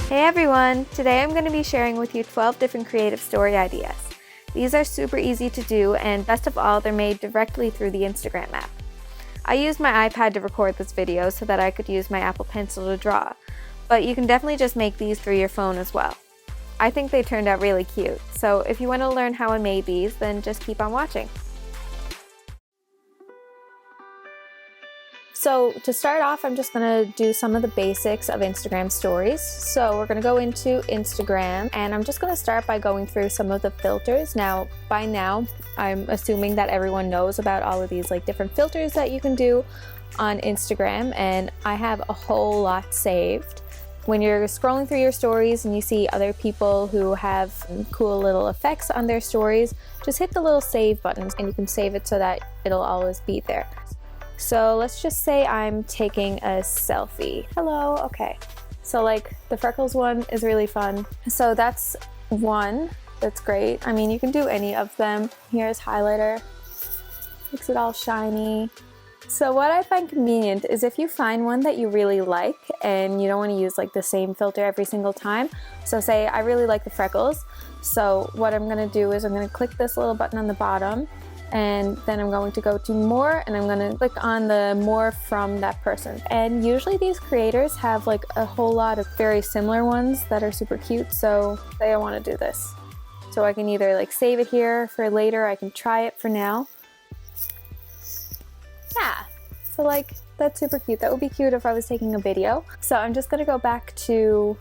Hey everyone! Today I'm going to be sharing with you 12 different creative story ideas. These are super easy to do, and best of all, they're made directly through the Instagram app. I used my iPad to record this video so that I could use my Apple Pencil to draw, but you can definitely just make these through your phone as well. I think they turned out really cute, so if you want to learn how I made these, then just keep on watching. So to start off, I'm just going to do some of the basics of Instagram stories. So we're going to go into Instagram, and I'm just going to start by going through some of the filters. Now, by now, I'm assuming that everyone knows about all of these different filters that you can do on Instagram, and I have a whole lot saved. When you're scrolling through your stories and you see other people who have cool little effects on their stories, just hit the little save buttons and you can save it so that it'll always be there. So let's just say I'm taking a selfie. Hello, okay. So the freckles one is really fun. So that's one, that's great. I mean, you can do any of them. Here's highlighter, makes it all shiny. So what I find convenient is if you find one that you really like and you don't want to use the same filter every single time. So say I really like the freckles. So what I'm gonna do is I'm gonna click this little button on the bottom, and then I'm going to go to more, and I'm going to click on the more from that person. And usually these creators have a whole lot of very similar ones that are super cute. So say I want to do this. So I can either save it here for later, I can try it for now. Yeah, so that's super cute. That would be cute if I was taking a video. So I'm just going to go back to,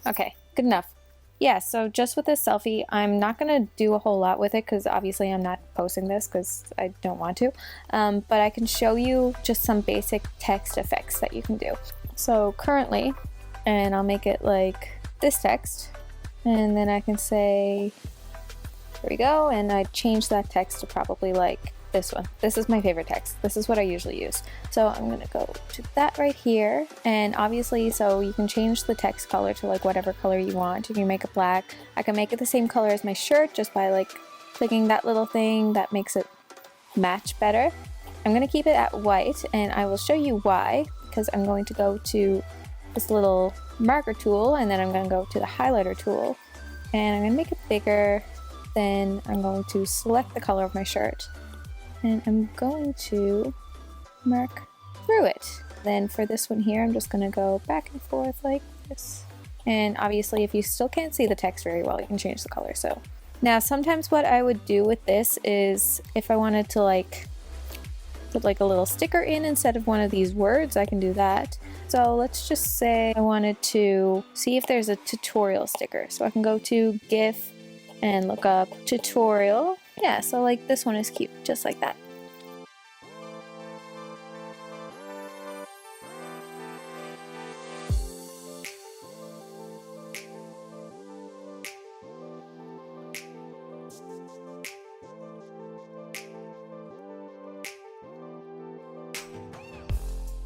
okay, good enough. Yeah, so just with this selfie, I'm not going to do a whole lot with it because obviously I'm not posting this because I don't want to. But I can show you just some basic text effects that you can do. So currently, and I'll make it like this text, and then I can say, here we go, and I change that text to probably this one. This is my favorite text. This is what I usually use. So I'm gonna go to that right here, and obviously, so you can change the text color to whatever color you want. You can make it black. I can make it the same color as my shirt just by clicking that little thing that makes it match better. I'm gonna keep it at white, and I will show you why, because I'm going to go to this little marker tool, and then I'm gonna go to the highlighter tool, and I'm gonna make it bigger. Then I'm going to select the color of my shirt, and I'm going to mark through it. Then for this one here, I'm just going to go back and forth like this. And obviously, if you still can't see the text very well, you can change the color. So now sometimes what I would do with this is if I wanted to put a little sticker in instead of one of these words, I can do that. So let's just say I wanted to see if there's a tutorial sticker. So I can go to GIF and look up tutorial. Yeah, so this one is cute, just like that.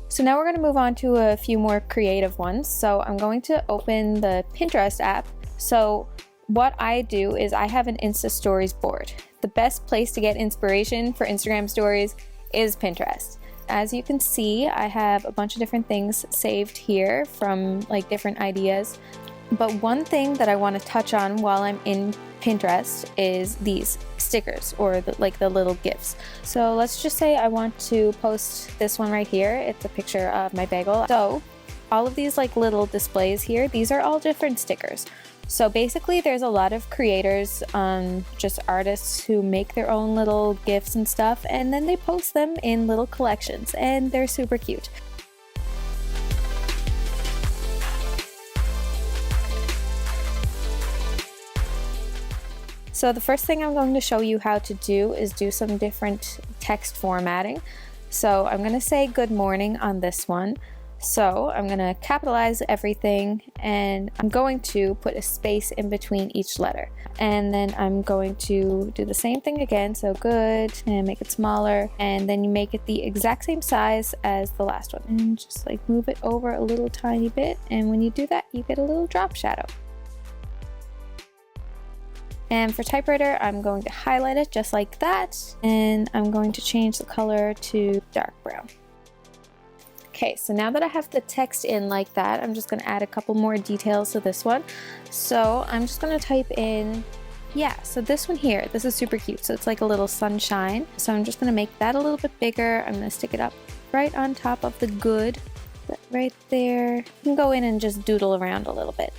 So now we're going to move on to a few more creative ones. So I'm going to open the Pinterest app. So what I do is I have an Insta Stories board. The best place to get inspiration for Instagram stories is Pinterest. As you can see, I have a bunch of different things saved here from different ideas. But one thing that I want to touch on while I'm in Pinterest is these stickers, or the little GIFs. So let's just say I want to post this one right here. It's a picture of my bagel. So all of these little displays here, these are all different stickers. So basically there's a lot of creators, just artists who make their own little GIFs and stuff, and then they post them in little collections, and they're super cute. So the first thing I'm going to show you how to do is do some different text formatting. So I'm going to say good morning on this one. So I'm going to capitalize everything, and I'm going to put a space in between each letter. And then I'm going to do the same thing again. So good, and make it smaller. And then you make it the exact same size as the last one. And just move it over a little tiny bit. And when you do that, you get a little drop shadow. And for typewriter, I'm going to highlight it just like that. And I'm going to change the color to dark brown. Okay, so now that I have the text in like that, I'm just gonna add a couple more details to this one. So I'm just gonna type in, yeah, so this one here, this is super cute. So it's like a little sunshine. So I'm just gonna make that a little bit bigger. I'm gonna stick it up right on top of the good, right there. You can go in and just doodle around a little bit.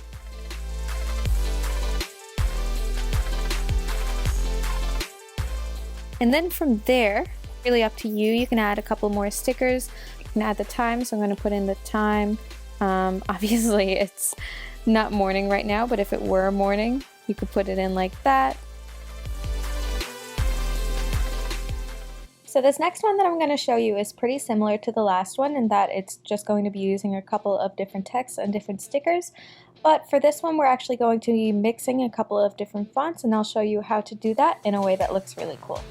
And then from there, really up to you, you can add a couple more stickers. You can add the time, so I'm going to put in the time. Obviously it's not morning right now, but if it were morning, you could put it in like that. So this next one that I'm going to show you is pretty similar to the last one in that it's just going to be using a couple of different texts and different stickers. But for this one, we're actually going to be mixing a couple of different fonts, and I'll show you how to do that in a way that looks really cool.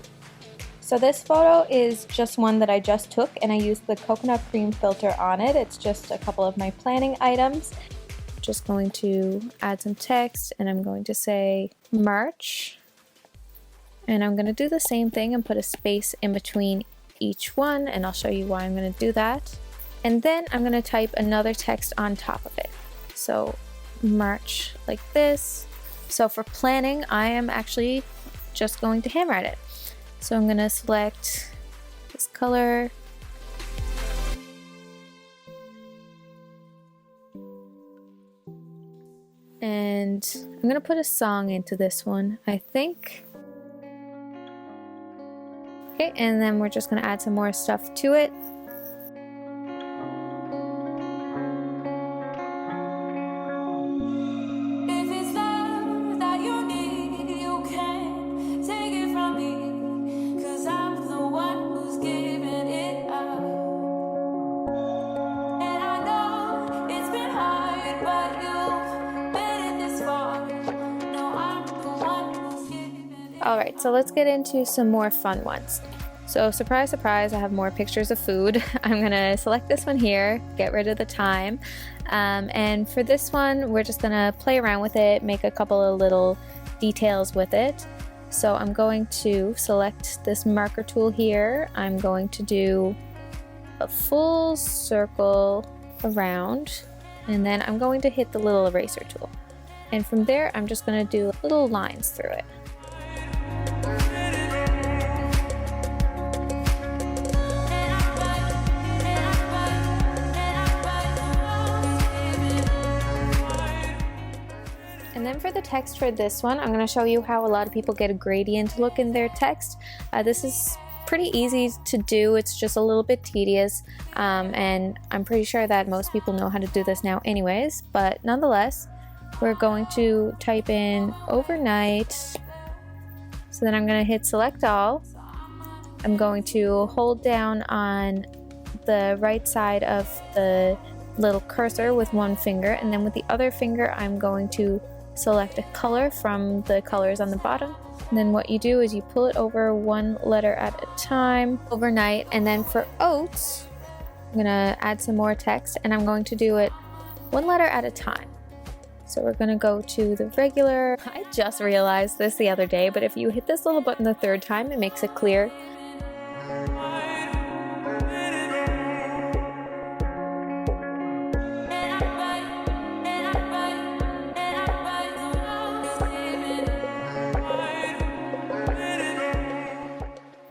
So this photo is just one that I just took, and I used the coconut cream filter on it. It's just a couple of my planning items. Just going to add some text, and I'm going to say March. And I'm going to do the same thing and put a space in between each one, and I'll show you why I'm going to do that. And then I'm going to type another text on top of it. So March like this. So for planning, I am actually just going to handwrite it. So I'm going to select this color. And I'm going to put a song into this one, I think. Okay, and then we're just going to add some more stuff to it. Alright, so let's get into some more fun ones. So surprise, surprise, I have more pictures of food. I'm going to select this one here, get rid of the time. And for this one, we're just going to play around with it, make a couple of little details with it. So I'm going to select this marker tool here. I'm going to do a full circle around, and then I'm going to hit the little eraser tool. And from there, I'm just going to do little lines through it. And then for the text for this one, I'm going to show you how a lot of people get a gradient look in their text. This is pretty easy to do. It's just a little bit tedious, and I'm pretty sure that most people know how to do this now anyways, but nonetheless, we're going to type in overnight. So then I'm going to hit select all. I'm going to hold down on the right side of the little cursor with one finger, and then with the other finger I'm going to select a color from the colors on the bottom. And then what you do is you pull it over one letter at a time, overnight. And then for oats, I'm gonna add some more text, and I'm going to do it one letter at a time. So we're gonna go to the regular. I just realized this the other day, but if you hit this little button the third time, it makes it clear.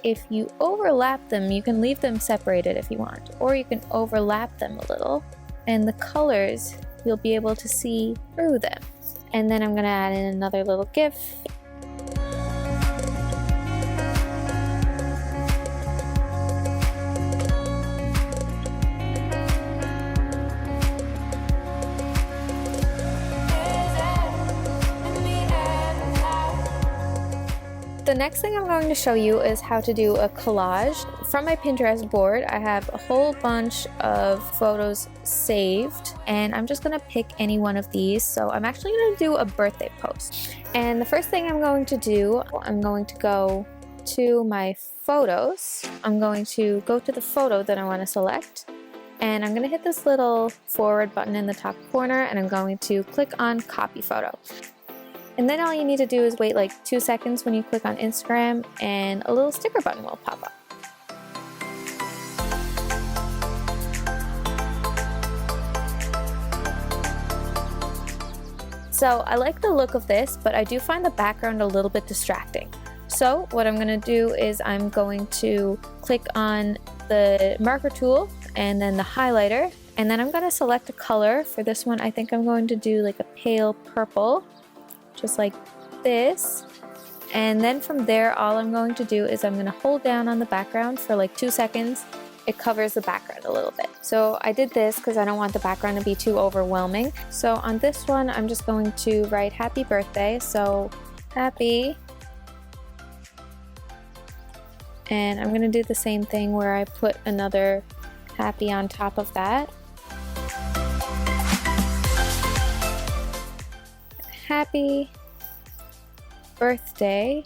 If you overlap them, you can leave them separated if you want, or you can overlap them a little, and the colors, you'll be able to see through them. And then I'm going to add in another little GIF. The next thing I'm going to show you is how to do a collage. From my Pinterest board, I have a whole bunch of photos saved, and I'm just going to pick any one of these. So I'm actually going to do a birthday post. And the first thing I'm going to do, I'm going to go to my photos. I'm going to go to the photo that I want to select, and I'm going to hit this little forward button in the top corner, and I'm going to click on copy photo. And then all you need to do is wait like 2 seconds when you click on Instagram, and a little sticker button will pop up. So I like the look of this, but I do find the background a little bit distracting. So what I'm gonna do is I'm going to click on the marker tool and then the highlighter, and then I'm gonna select a color. For this one, I think I'm going to do like a pale purple, just like this. And then from there, all I'm going to do is I'm gonna hold down on the background for like 2 seconds. It covers the background a little bit. So I did this because I don't want the background to be too overwhelming. So on this one, I'm just going to write happy birthday. So happy. And I'm gonna do the same thing where I put another happy on top of that. Happy birthday.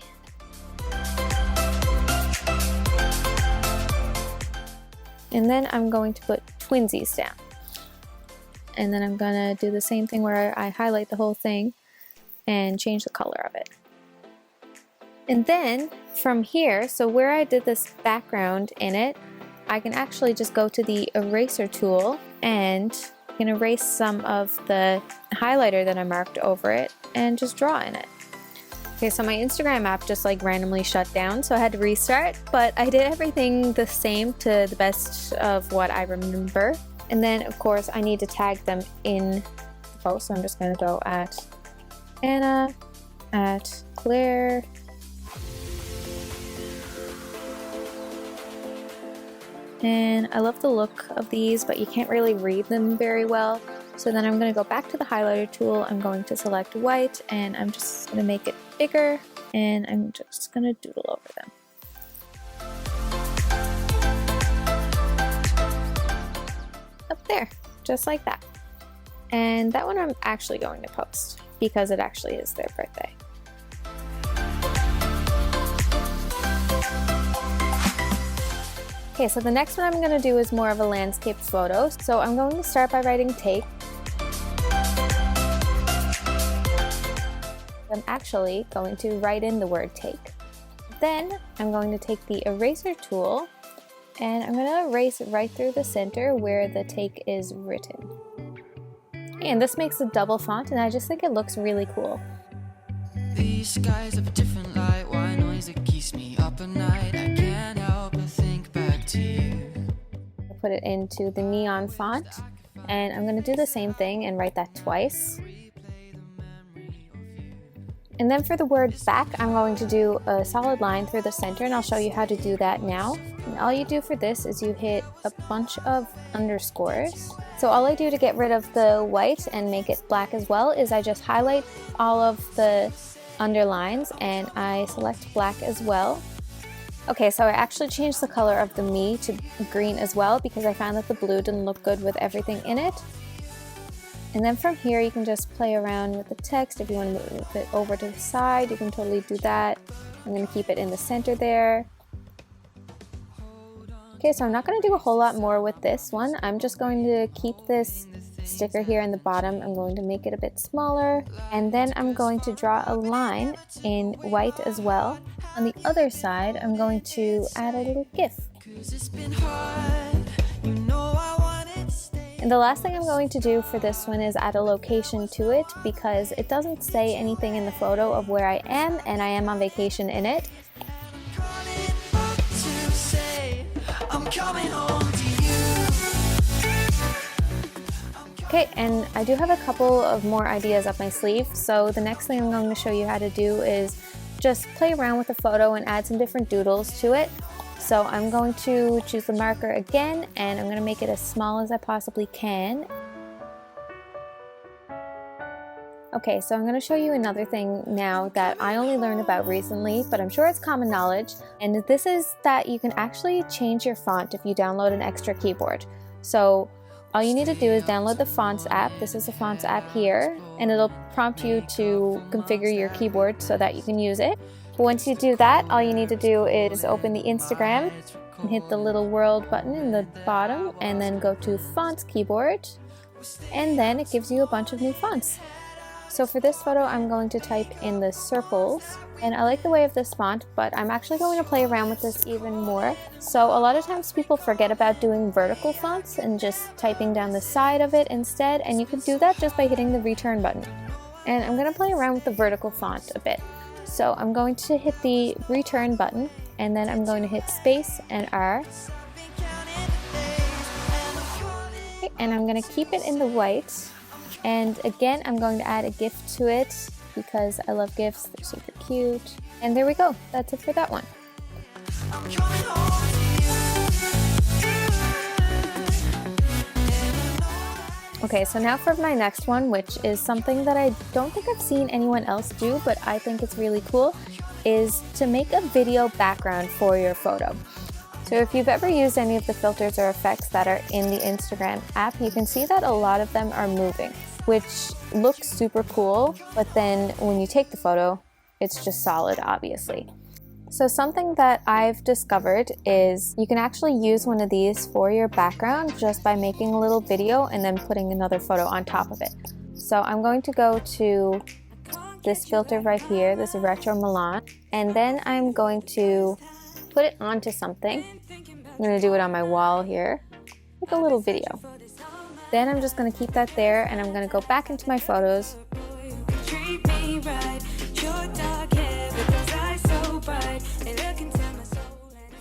And then I'm going to put twinsies down. And then I'm gonna do the same thing where I highlight the whole thing and change the color of it. And then from here, so where I did this background in it, I can actually just go to the eraser tool and I can erase some of the highlighter that I marked over it and just draw in it. Okay, so my Instagram app just like randomly shut down, so I had to restart, but I did everything the same to the best of what I remember. And then of course I need to tag them in the post, so I'm just gonna go at Anna, at Claire, and I love the look of these, but you can't really read them very well. So then I'm going to go back to the highlighter tool, I'm going to select white, and I'm just going to make it bigger, and I'm just going to doodle over them. Up there, just like that. And that one I'm actually going to post, because it actually is their birthday. Okay, so the next one I'm going to do is more of a landscape photo. So I'm going to start by writing take. I'm actually going to write in the word take. Then I'm going to take the eraser tool and I'm going to erase right through the center where the take is written. And this makes a double font and I just think it looks really cool. These skies have a different light, why noise that keeps me up at night. I can't help but think back to you. I put it into the neon font and I'm going to do the same thing and write that twice. And then for the word back, I'm going to do a solid line through the center and I'll show you how to do that now. And all you do for this is you hit a bunch of underscores. So all I do to get rid of the white and make it black as well is I just highlight all of the underlines and I select black as well. Okay, so I actually changed the color of the me to green as well because I found that the blue didn't look good with everything in it. And then from here you can just play around with the text. If you want to move it over to the side, you can totally do that. I'm going to keep it in the center there. Okay, so I'm not going to do a whole lot more with this one. I'm just going to keep this sticker here in the bottom. I'm going to make it a bit smaller. And then I'm going to draw a line in white as well. On the other side, I'm going to add a little GIF. And the last thing I'm going to do for this one is add a location to it because it doesn't say anything in the photo of where I am and I am on vacation in it. Okay, and I do have a couple of more ideas up my sleeve. So the next thing I'm going to show you how to do is just play around with the photo and add some different doodles to it. So I'm going to choose the marker again and I'm going to make it as small as I possibly can. Okay, so I'm going to show you another thing now that I only learned about recently, but I'm sure it's common knowledge. And this is that you can actually change your font if you download an extra keyboard. So all you need to do is download the Fonts app. This is the Fonts app here, and it'll prompt you to configure your keyboard so that you can use it. But once you do that, all you need to do is open the Instagram and hit the little world button in the bottom and then go to Fonts keyboard, and then it gives you a bunch of new fonts. So for this photo, I'm going to type in the circles, and I like the way of this font, but I'm actually going to play around with this even more. So a lot of times people forget about doing vertical fonts and just typing down the side of it instead, and you can do that just by hitting the return button. And I'm going to play around with the vertical font a bit. So I'm going to hit the return button, and then I'm going to hit space and R. Okay, and I'm going to keep it in the white. And again, I'm going to add a GIF to it because I love GIFs, they're super cute. And there we go, that's it for that one. Okay, so now for my next one, which is something that I don't think I've seen anyone else do, but I think it's really cool, is to make a video background for your photo. So if you've ever used any of the filters or effects that are in the Instagram app, you can see that a lot of them are moving, which looks super cool, but then when you take the photo, it's just solid, obviously. So something that I've discovered is you can actually use one of these for your background just by making a little video and then putting another photo on top of it. So I'm going to go to this filter right here, this Retro Milan, and then I'm going to put it onto something. I'm going to do it on my wall here, like a little video. Then I'm just going to keep that there, and I'm going to go back into my photos.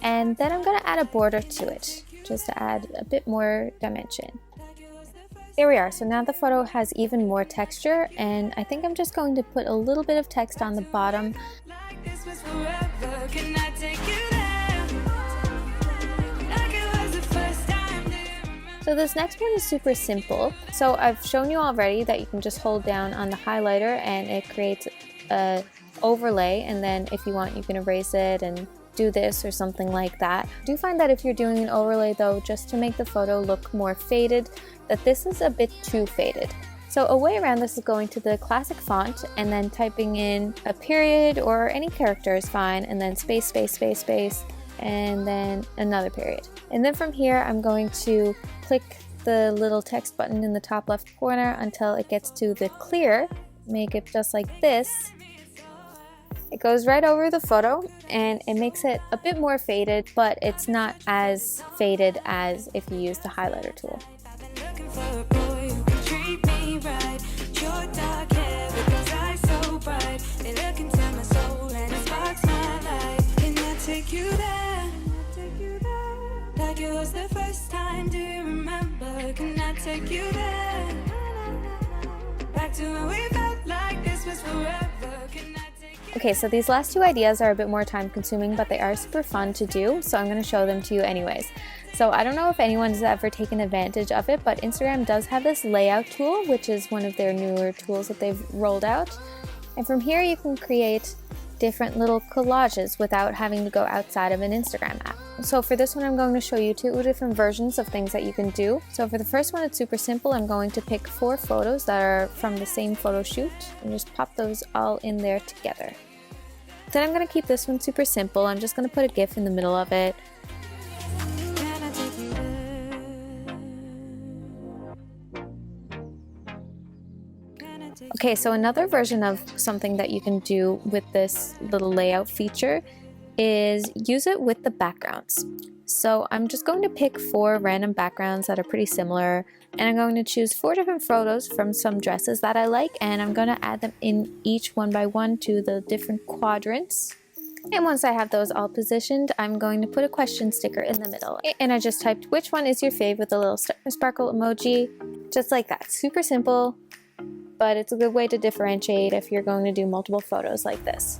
And then I'm going to add a border to it, just to add a bit more dimension. There we are, so now the photo has even more texture, and I think I'm just going to put a little bit of text on the bottom. So this next one is super simple. So I've shown you already that you can just hold down on the highlighter and it creates an overlay, and then if you want you can erase it and do this or something like that. I do find that if you're doing an overlay though, just to make the photo look more faded, that this is a bit too faded. So a way around this is going to the classic font and then typing in a period or any character is fine, and then space, space, space, space, and then another period. And then from here I'm going to click the little text button in the top left corner until it gets to the clear. Make it just like this. It goes right over the photo and it makes it a bit more faded, but it's not as faded as if you use the highlighter tool. Okay, so these last two ideas are a bit more time consuming, but they are super fun to do, so I'm going to show them to you anyways. So I don't know if anyone's ever taken advantage of it, but Instagram does have this layout tool, which is one of their newer tools that they've rolled out. And from here you can create different little collages without having to go outside of an Instagram app. So for this one I'm going to show you two different versions of things that you can do. So for the first one it's super simple. I'm going to pick 4 photos that are from the same photo shoot and just pop those all in there together. Then I'm going to keep this one super simple. I'm just going to put a GIF in the middle of it. Okay, so another version of something that you can do with this little layout feature is use it with the backgrounds. So I'm just going to pick 4 random backgrounds that are pretty similar, and I'm going to choose 4 different photos from some dresses that I like, and I'm going to add them in each one by one to the different quadrants. And once I have those all positioned, I'm going to put a question sticker in the middle. And I just typed which one is your fave with a little sparkle emoji, just like that. Super simple, but it's a good way to differentiate if you're going to do multiple photos like this.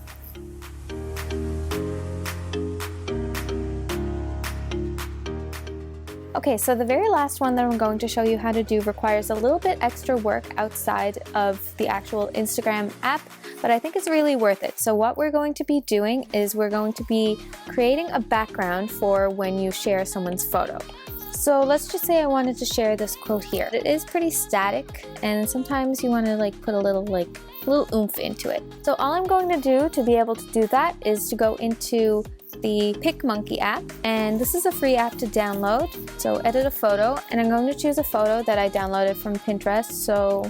Okay, so the very last one that I'm going to show you how to do requires a little bit extra work outside of the actual Instagram app, but I think it's really worth it. So what we're going to be doing is we're going to be creating a background for when you share someone's photo. So let's just say I wanted to share this quote here. It is pretty static, and sometimes you want to put a little oomph into it. So all I'm going to do to be able to do that is to go into the PicMonkey app, and this is a free app to download. So edit a photo, and I'm going to choose a photo that I downloaded from Pinterest. So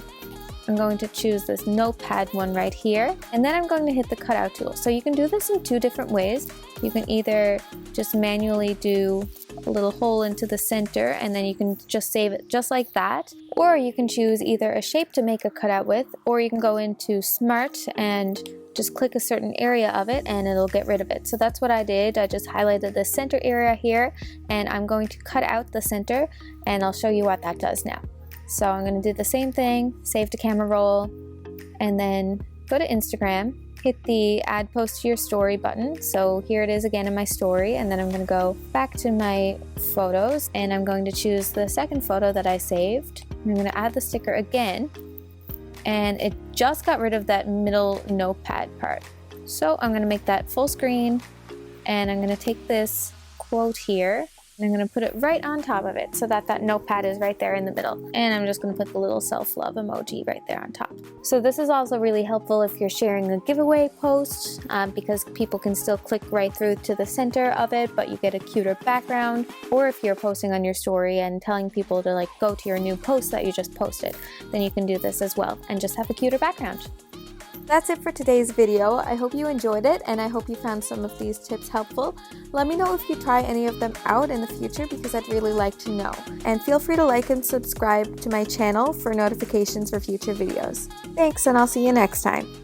I'm going to choose this notepad one right here, and then I'm going to hit the cutout tool. So you can do this in 2 different ways. You can either just manually do a little hole into the center, and then you can just save it just like that. Or you can choose either a shape to make a cutout with, or you can go into Smart and just click a certain area of it and it'll get rid of it. So that's what I did. I just highlighted the center area here, and I'm going to cut out the center, and I'll show you what that does now. So I'm going to do the same thing, save to camera roll, and then go to Instagram, hit the add post to your story button. So here it is again in my story, and then I'm going to go back to my photos, and I'm going to choose the second photo that I saved. I'm going to add the sticker again, and it just got rid of that middle notepad part. So I'm going to make that full screen, and I'm going to take this quote here, and I'm going to put it right on top of it so that that notepad is right there in the middle. And I'm just going to put the little self-love emoji right there on top. So this is also really helpful if you're sharing a giveaway post, because people can still click right through to the center of it, but you get a cuter background. Or if you're posting on your story and telling people to like go to your new post that you just posted, then you can do this as well and just have a cuter background. That's it for today's video. I hope you enjoyed it, and I hope you found some of these tips helpful. Let me know if you try any of them out in the future, because I'd really like to know. And feel free to like and subscribe to my channel for notifications for future videos. Thanks, and I'll see you next time.